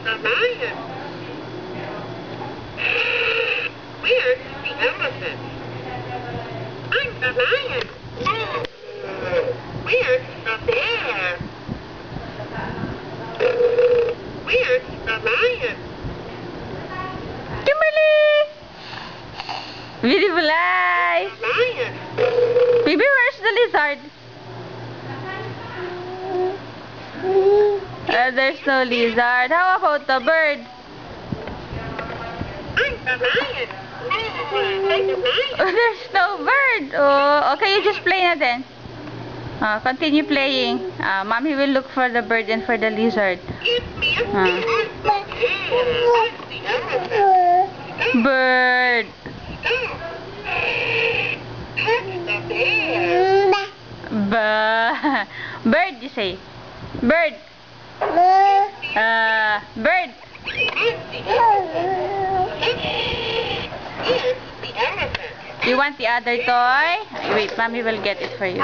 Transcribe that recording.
the lion? Where's the elephant? I'm the lion. Where's the bear? Where's the lion? Kimberly! Beautiful eyes! The lion. Baby, where's the lizard? There's no lizard. How about the bird? I'm the lion. I'm the lion. Oh, there's no bird. Oh, okay, you just play na then. Continue playing. Mommy will look for the bird and for the lizard. Give me a bear. Where's the elephant? Bird. The bear. Bird, you say. Bird. Bird. You want the other toy? Wait, Mommy will get it for you.